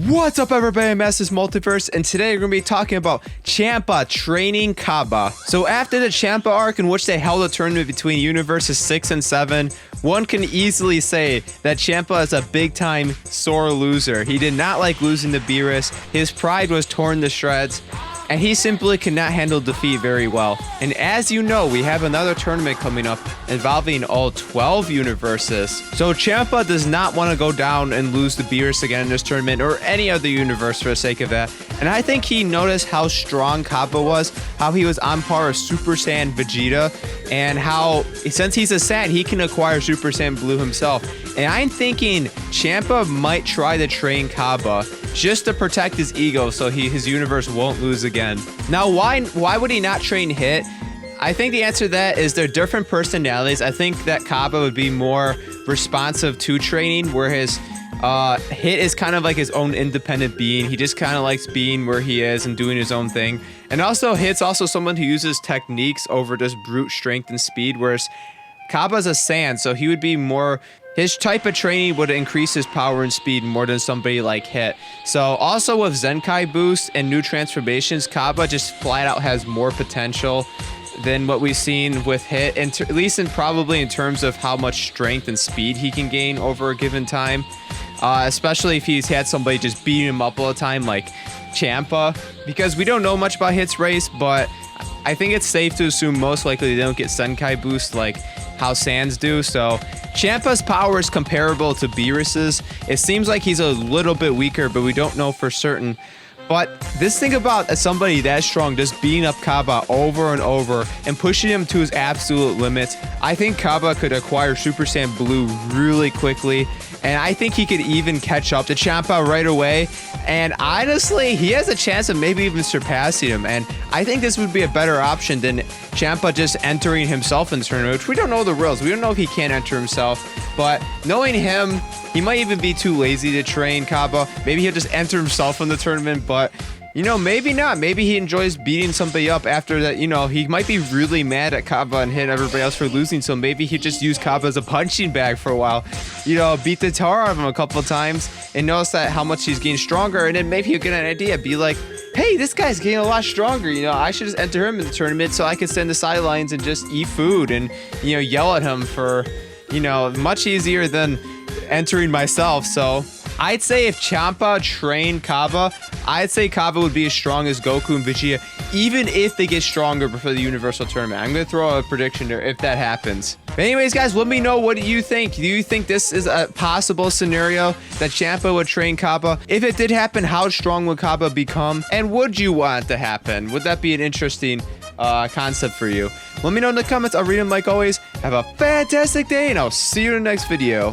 What's up, everybody? Masters Multiverse, and today we're going to be talking about Champa training Cabba. So after the Champa arc, in which they held a tournament between universes 6 and 7, one can easily say that Champa is a big-time sore loser. He did not like losing to Beerus. His pride was torn to shreds, and he simply could not handle defeat very well. And as you know, we have another tournament coming up involving all 12 universes. So Champa does not want to go down and lose to Beerus again in this tournament, or any other universe for the sake of that. And I think he noticed how strong Cabba was, how he was on par with Super Saiyan Vegeta, and how, since he's a Saiyan, he can acquire Super Saiyan Blue himself. And I'm thinking Champa might try to train Cabba just to protect his ego so his universe won't lose again. Now, why would he not train Hit? I think the answer to that is they're different personalities. I think that Cabba would be more responsive to training, where his Hit is kind of like his own independent being. He just kind of likes being where he is and doing his own thing. And also, Hit's also someone who uses techniques over just brute strength and speed, whereas Cabba's a Saiyan, so he would be more... His type of training would increase his power and speed more than somebody like Hit. So also with Zenkai boost and new transformations, Cabba just flat out has more potential than what we've seen with Hit, at least probably in terms of how much strength and speed he can gain over a given time. Especially if he's had somebody just beating him up all the time like Champa, because we don't know much about Hit's race, but I think it's safe to assume most likely they don't get Zenkai boost like how Saiyans do. So Champa's power is comparable to Beerus's. It seems like he's a little bit weaker, but we don't know for certain. But this thing about somebody that strong just beating up Cabba over and over and pushing him to his absolute limits, I think Cabba could acquire Super Saiyan Blue really quickly. And I think he could even catch up to Champa right away. And honestly, he has a chance of maybe even surpassing him. And I think this would be a better option than Champa just entering himself in the tournament, which we don't know the rules. We don't know if he can enter himself. But knowing him, he might even be too lazy to train Cabba. Maybe he'll just enter himself in the tournament, but... you know, maybe not. Maybe he enjoys beating somebody up after that. You know, he might be really mad at Cabba and hit everybody else for losing. So maybe he just used Cabba as a punching bag for a while. You know, beat the tar out of him a couple of times and notice that how much he's getting stronger. And then maybe he'll get an idea. Be like, hey, this guy's getting a lot stronger. You know, I should just enter him in the tournament so I can stand the sidelines and just eat food and, you know, yell at him for, you know, much easier than entering myself. So I'd say if Champa trained Cabba, I'd say Cabba would be as strong as Goku and Vegeta, even if they get stronger before the Universal Tournament. I'm going to throw a prediction there if that happens. But anyways, guys, let me know, what do you think? Do you think this is a possible scenario that Champa would train Cabba? If it did happen, how strong would Cabba become? And would you want it to happen? Would that be an interesting concept for you? Let me know in the comments. I'll read them like always. Have a fantastic day, and I'll see you in the next video.